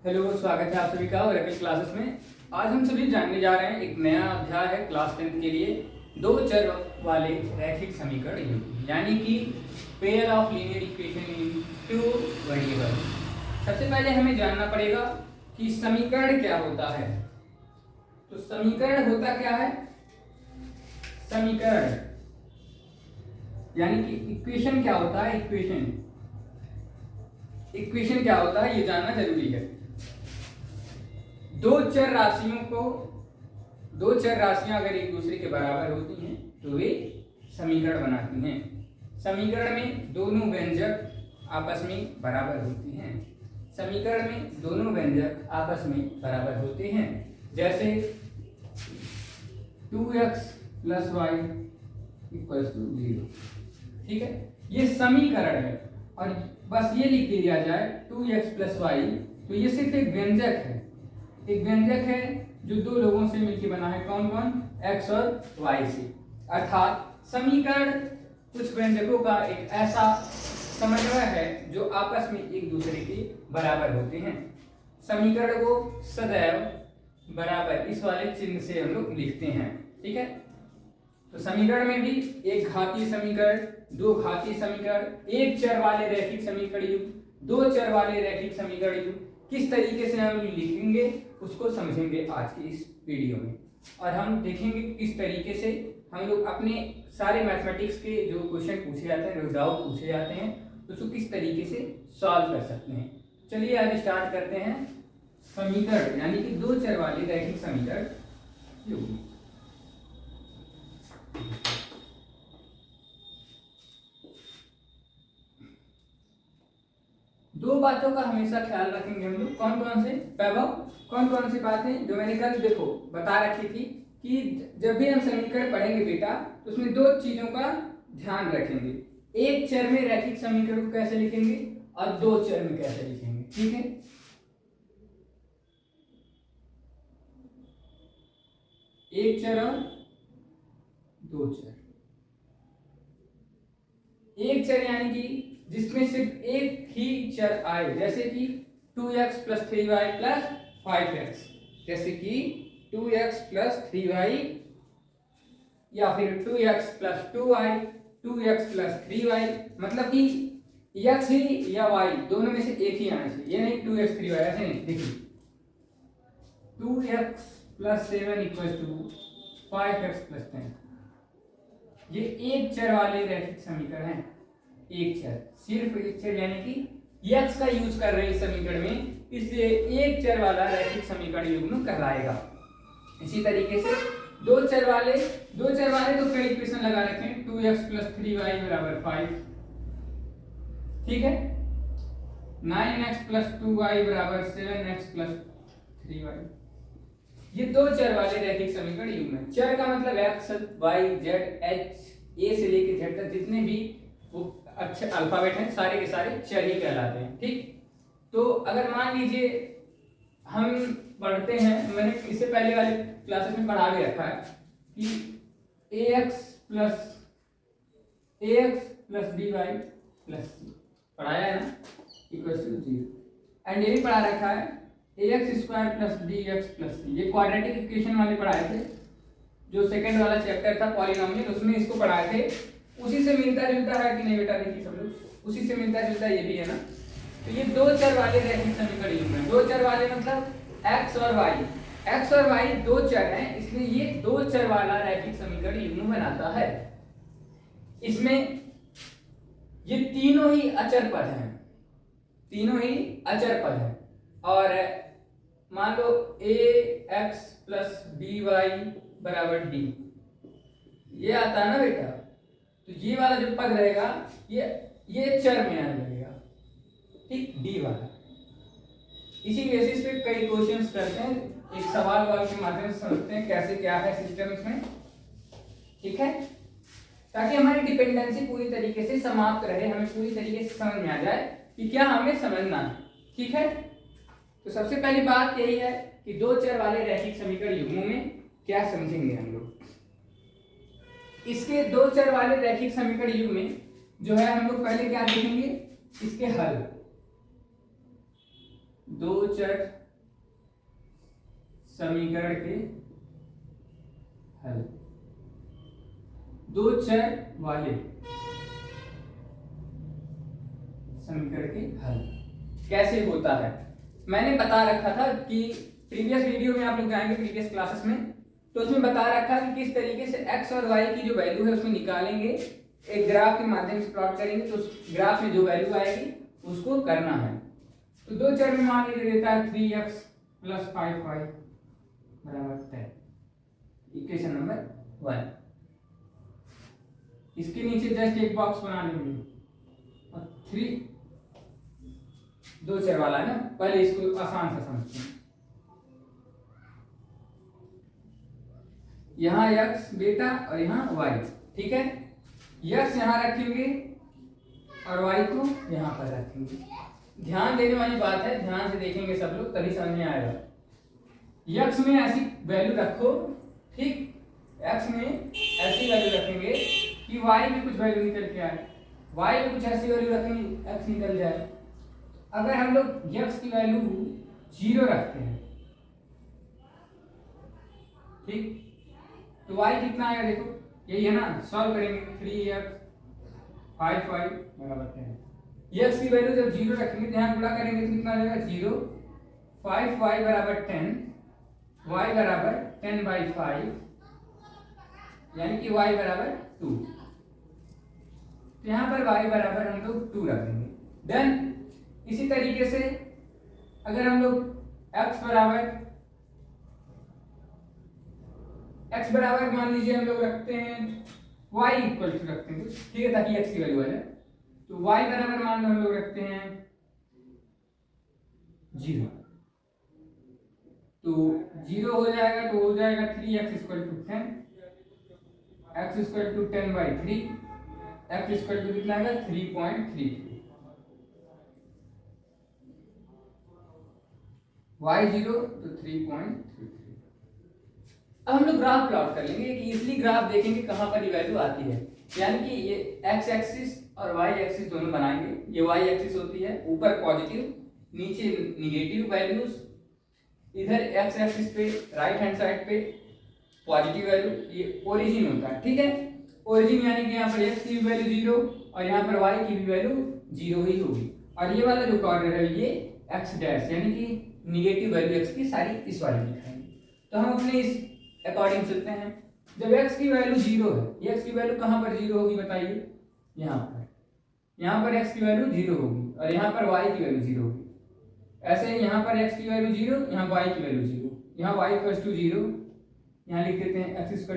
Hello, स्वागत है आप सभी का ओरेकल क्लासेस में। आज हम सभी जानने जा रहे हैं एक नया अध्याय है क्लास 10 के लिए, दो चर वाले रैखिक समीकरण युग्म, यानी कि pair of linear equation in two variables. सबसे पहले हमें जानना पड़ेगा कि समीकरण क्या होता है। तो समीकरण होता क्या है? समीकरण यानी कि इक्वेशन क्या होता है? इक्वेशन क्या होता है ये जानना जरूरी है। दो चर राशियां अगर एक दूसरे के बराबर होती हैं तो वे समीकरण बनाती हैं। समीकरण में दोनों व्यंजक आपस में बराबर होते हैं। जैसे 2x + y = 0। ठीक है, ये समीकरण है और बस ये लिख दिया जाए 2x + y, तो ये सिर्फ एक व्यंजक है जो दो लोगों से मिलकर बना है। कौन कौन? x और y से। अर्थात समीकरण कुछ व्यंजकों का एक ऐसा समन्वय है जो आपस में एक दूसरे के बराबर होते हैं। समीकरण को सदैव बराबर इस वाले चिन्ह से हम लोग लिखते हैं। ठीक है, तो समीकरण में भी एक घातीय समीकरण, दो घातीय समीकरण, एक चर वाले रैखिक समीकरण युग्म, दो चर वाले रैखिक समीकरण युग्म किस तरीके से हम लिखेंगे उसको समझेंगे आज की इस वीडियो में। और हम देखेंगे किस तरीके से हम लोग अपने सारे मैथमेटिक्स के जो क्वेश्चन पूछे जाते हैं, जो डाउट पूछे जाते हैं, उसको किस तरीके से सॉल्व कर सकते हैं। चलिए आज स्टार्ट करते हैं समीकरण यानी कि दो चर वाले रैखिक समीकरण युग्म। दो बातों का हमेशा ख्याल रखेंगे हम लोग। कौन कौन से वैभव? कौन कौन सी बातें जो मैंने कल देखो बता रखी थी कि जब भी हम समीकरण पढ़ेंगे बेटा तो उसमें दो चीजों का ध्यान रखेंगे। एक चर में रैखिक समीकरण को कैसे लिखेंगे और दो चर में कैसे लिखेंगे। ठीक है, एक चर और दो चर। एक चर यानी कि जिसमें सिर्फ एक ही चर आए, जैसे कि 2x + 3y + 5x, जैसे कि 2x + 3y या फिर 2x + 2y, 2x + 3y, मतलब कि x ही या y दोनों में से एक ही आना चाहिए। ये नहीं 2x 3y, ऐसे नहीं। देखिए 2x + 7 = 5x + 10, ये एक चर वाले रैखिक समीकरण हैं। एक चर, सिर्फ एक चर यानी कि x का यूज कर रहे हैं इस समीकरण में, इसलिए एक चर वाला रैखिक समीकरण युग्म कहलाएगा। इसी तरीके से दो चर वाले तो कई इक्वेशन लगा रखे हैं। 2x + 3y = 5। ठीक है, 9x + 2y = 7x + 3y। ये दो चर वाले रैखिक समीकरण युग्म है। चर का मतलब x, y, z, h, a से लेकर z तक जितने भी वो अच्छे अल्फाबेट हैं सारे के सारे चर ही कहलाते हैं। ठीक, तो अगर मान लीजिए हम पढ़ते हैं, मैंने इससे पहले वाले क्लासेस में पढ़ा भी रखा है कि ax + by + c पढ़ाया है ना, = 0। एंड ये भी पढ़ा रखा है ax² + bx + c। ये क्वाड्रेटिक इक्वेशन वाले पढ़ाए थे, जो सेकंड वाला चैप्टर था पॉलिनोमियल, उसमें इसको पढ़ाए थे। उसी से मिलता जुलता है कि नहीं बेटा? देखिए सब लोग, उसी से मिलता जुलता ये भी है ना। तो ये दो चर वाले रैखिक समीकरण युग्म है। दो चर वाले मतलब x और y दो चर हैं, इसलिए ये दो चर वाला रैखिक समीकरण युग्म बनाता है। इसमें ये तीनों ही अचर पद हैं। और मान लो ax + by = d, ये आता है ना बेटा, तो ये वाला जो पद रहेगा ये चर में आने लगेगा। ठीक, डी वाला। इसी बेसिस पे कई क्वेश्चंस करते हैं, एक सवाल के माध्यम से समझते हैं कैसे क्या है सिस्टम इसमें। ठीक है, ताकि हमारी डिपेंडेंसी पूरी तरीके से समाप्त रहे, हमें पूरी तरीके से समझ में आ जाए कि क्या हमें समझना है। ठीक है, तो सबसे पहली बात यही है कि दो चर वाले रैखिक समीकरण युग्मों में क्या समझेंगे हम लोग। इसके दो चर वाले रैखिक समीकरण युग्म में जो है हम लोग पहले क्या देखेंगे, इसके हल। दो चर समीकरण के हल, दो चर वाले समीकरण के हल कैसे होता है। मैंने बता रखा था कि प्रीवियस वीडियो में आप लोग जाएंगे प्रीवियस क्लासेस में, तो उसमें बता रखा कि किस तरीके से x और y की जो वैल्यू है उसमें निकालेंगे, एक ग्राफ के माध्यम से प्लॉट करेंगे, तो उस ग्राफ में जो वैल्यू आएगी उसको करना है। तो दो चर में मान लीजिए देता है 3x + 5y = 10, इक्वेशन नंबर 1। इसके नीचे जस्ट एक बॉक्स बना लेंगे और 3 दो चर वाला है ना, पहले इसको आसान से समझते हैं। यहाँ x बेटा और यहाँ y, ठीक है। x यहाँ रखेंगे और y को यहाँ पर रखेंगे। ध्यान देने वाली बात है, ध्यान से देखेंगे सब लोग तभी समझ में आएगा। x में ऐसी वैल्यू रखो, ठीक, x में ऐसी वैल्यू रखेंगे कि y में कुछ वैल्यू निकल के आए, y में कुछ ऐसी वैल्यू रखेंगे x निकल जाए। अगर हम लोग x की वैल्यू 0 रखते हैं, ठीक, तो y कितना आएगा देखो, यही है ना, सॉल्व करेंगे 3x 5y बराबर 10। x की वैल्यू जब 0 रखेंगे तो यहाँ गुणा करेंगे तो कितना आ जाएगा 0, 5y बराबर 10, y बराबर 10/5, यानी कि y बराबर 2। तो यहाँ पर y बराबर हम लोग 2 रख देंगे, डन। इसी तरीके से अगर हम लोग x बराबर मान लीजिए हम लोग रखते हैं y इक्वल टू रखते हैं, ठीक है, ताकि x की वैल्यू आ जाए। तो y बराबर मान लो हम लोग रखते हैं 0, तो 0 हो जाएगा तो हो जाएगा 3x = 10, x = 10/3, x = कितना आएगा 3.33, y 0 तो 3.33। अब हम लोग ग्राफ प्लॉट कर लेंगे कि इजली ग्राफ देखेंगे कहां पर ये वैल्यू आती है, यानी कि ये x एक्सिस और y एक्सिस दोनों बनाएंगे। ये y एक्सिस होती है, ऊपर पॉजिटिव नीचे निगेटिव वैल्यूज, इधर x एक्सिस पे राइट हैंड साइड पे पॉजिटिव वैल्यू, ये ओरिजिन होता है, ठीक है। ओरिजिन यानी कि यहाँ पर x की वैल्यू 0 और यहाँ पर y की भी वैल्यू 0 ही होगी, और ये वाला जो कॉर्नर है ये x डैश यानी कि निगेटिव वैल्यू x की सारी इस वाले दिखाएंगे। तो हम अपने इस अकॉर्डिंग चलते हैं। जब x की वैल्यू 0 है, ये x की वैल्यू कहां पर 0 होगी बताइए, यहाँ पर x की वैल्यू 0 होगी और यहाँ पर y की वैल्यू 0 होगी। ऐसे ही यहाँ पर x की वैल्यू 0, यहाँ y की वैल्यू 0, यहाँ y = 0, यहाँ लिख देते हैं x = 0,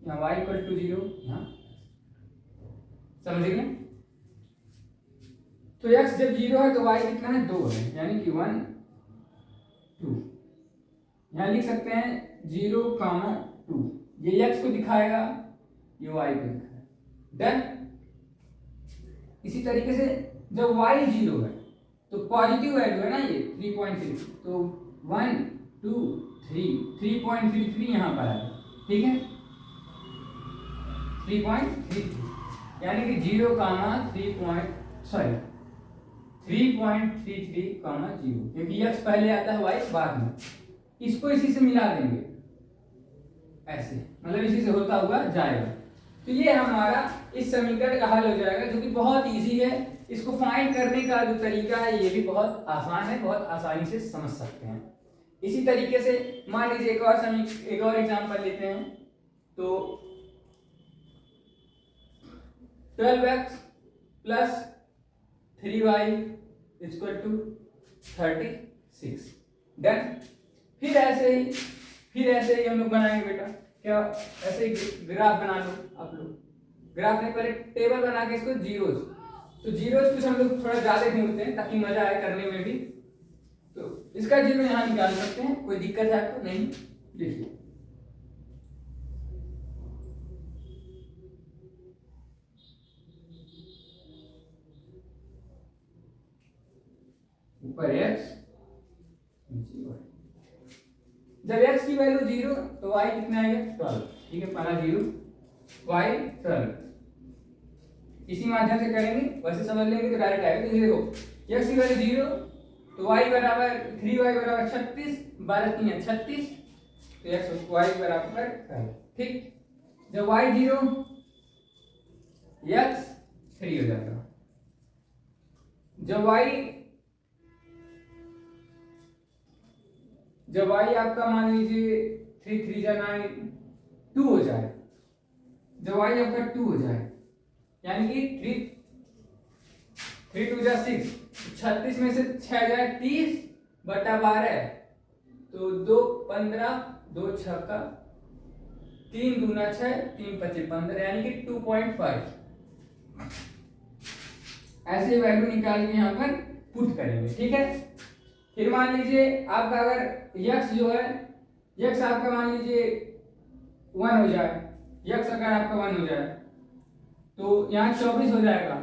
यहाँ y = 0, यहाँ समझ गए। तो x जब 0 है तो y कितना है 2 है, यानी कि 1 2। यहाँ लिख सकते हैं 0, 2, ये x को दिखाएगा, ये y को दिखाएगा, डन। इसी तरीके से जब y 0 है तो पॉजिटिव वैल्यू है ना ये 3.3, तो 1 2 3 3.33 यहाँ पर आएगा, ठीक है, 3.33, यानी कि 0, 3.33, 0, क्योंकि x पहले आता है y बाद में। इसको इसी से मिला देंगे, ऐसे मतलब इसी से होता हुआ जाएगा। तो ये हमारा इस समीकरण का हल हो जाएगा, जो कि बहुत इजी है। इसको फाइंड करने का जो तरीका है ये भी बहुत आसान है, बहुत आसानी से समझ सकते हैं। इसी तरीके से मान लीजिए एक और एग्जांपल लेते हैं। तो 12x + 3y = 36, डन। फिर ऐसे ही हम लोग बनाएंगे बेटा, क्या ऐसे ही ग्राफ बना लो आप लोग। ग्राफ में पहले टेबल बना के इसको जीरोस, तो जीरोस कुछ हम लोग थोड़ा ज्यादा ढूंढते हैं ताकि मजा आए करने में भी। तो इसका जीरो यहाँ निकाल सकते हैं, कोई दिक्कत है आपको नहीं, देखिए ऊपर x नीचे y। जब x की वैल्यू 0 तो y कितना आएगा 12, ठीक है, पहला 0 y 12। इसी माध्यम से करेंगे, वैसे समझ लेंगे तो डायरेक्ट आएगा। तो देखो x की वैल्यू 0 तो y बराबर 3y बराबर 36, 12 3 36, तो x y बराबर 12। ठीक, जब y 0 x 3 हो जाएगा। जब y आपका मान लीजिए 3 3 जा 9 2 हो जाए, जब y आपका 2 हो जाए यानी कि 3 2 जा 6, 36 में से 6 जाए 30 बटा 12, तो 2 15, 2 6 का 3 दूना 6, 3 25 15 यानी कि 2.5। ऐसे वैल्यू निकाल के यहाँ पर पुट करेंगे। ठीक है, फिर मान लीजिए आपका अगर x जो है, x आपका मान लीजिए 1 हो जाए, x अगर आपका 1 हो जाए तो यहाँ 24 हो जाएगा,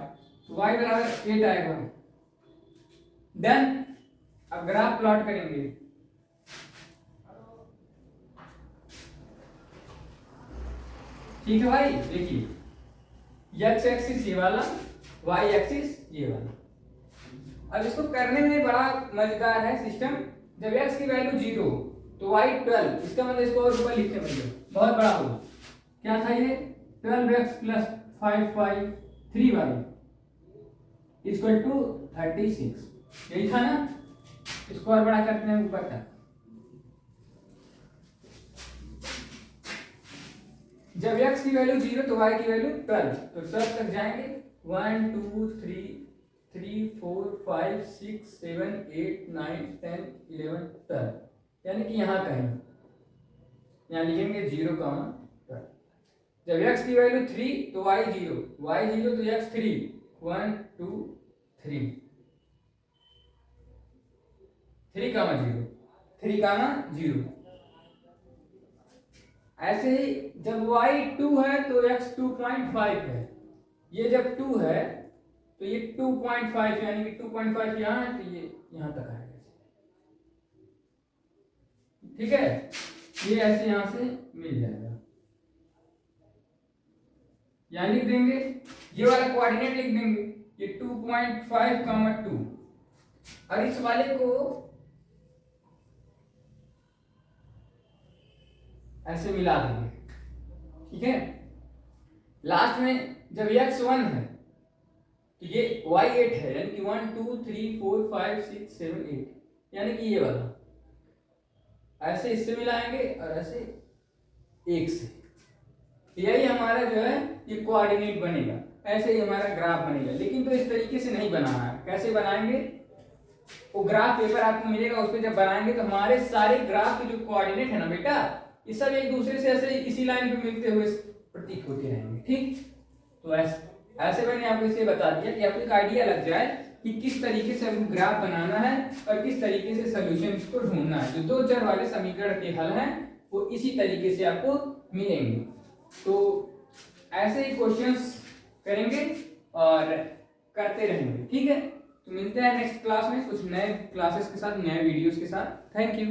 तो y बराबर 8 आएगा। डन। अब ग्राफ प्लॉट करेंगे। ठीक है भाई, देखिए x एक्सिस ये वाला, y एक्सिस ये वाला। अब इसको करने में बड़ा मजेदार है सिस्टम। जब x की वैल्यू 0 तो y 12, इसका मतलब इसको और ऊपर लिखते हैं, बहुत बड़ा होगा। क्या था ये? 12x plus 5y 3y equal to 36, यही था ना। इसको और बड़ा करते हैं ऊपर तक। जब x की वैल्यू 0 तो y की वैल्यू 12, तो 12 तक जाएंगे। 1 2 3 3 4 5 6 7 8 9 10 11 12, यानी कि यहाँ कहीं यहाँ लिखेंगे 0 12। जब x की वैल्यू 3 तो y 0, y 0 तो x 3, 1 2 3 3 0, 3 0। ऐसे ही जब y 2 है तो x 2.5 है, ये जब 2 है तो ये 2.5 यानी कि 2.5 यहाँ है तो ये यहाँ तक आएगा। ठीक है, ये ऐसे यहाँ से मिल जाएगा। यहाँ लिख देंगे, ये वाला कोऑर्डिनेट लिख देंगे, ये 2.5 2, और इस वाले को ऐसे मिला देंगे। ठीक है, लास्ट में जब x 1 है तो ये y 8 है, यानी कि 1 2 3 4 5 6 7 8, यानी कि ये वाला ऐसे इससे मिलाएंगे और ऐसे एक से, यही हमारा जो है ये कोऑर्डिनेट बनेगा। ऐसे ही हमारा ग्राफ बनेगा, लेकिन तो इस तरीके से नहीं बनाना है। कैसे बनाएंगे? वो ग्राफ पेपर आपको मिलेगा, उस पर जब बनाएंगे तो हमारे सारे ग्राफ के जो कोऑर्डिनेट है ना बेटा, ये सब एक दूसरे से ऐसे इसी लाइन पे मिलते हुए प्रतीक होते रहेंगे। ठीक, तो ऐसे मैंने आपको इसे बता दिया कि आपको एक आइडिया लग जाए कि किस तरीके से आपको ग्राफ बनाना है और किस तरीके से सॉल्यूशन को ढूंढना है। जो 2 चर वाले समीकरण के हल हैं वो इसी तरीके से आपको मिलेंगे। तो ऐसे ही क्वेश्चंस करेंगे और करते रहेंगे। ठीक है, तो मिलते हैं नेक्स्ट क्लास में कुछ नए क्लासेस के साथ, नए वीडियोस के साथ। Thank you.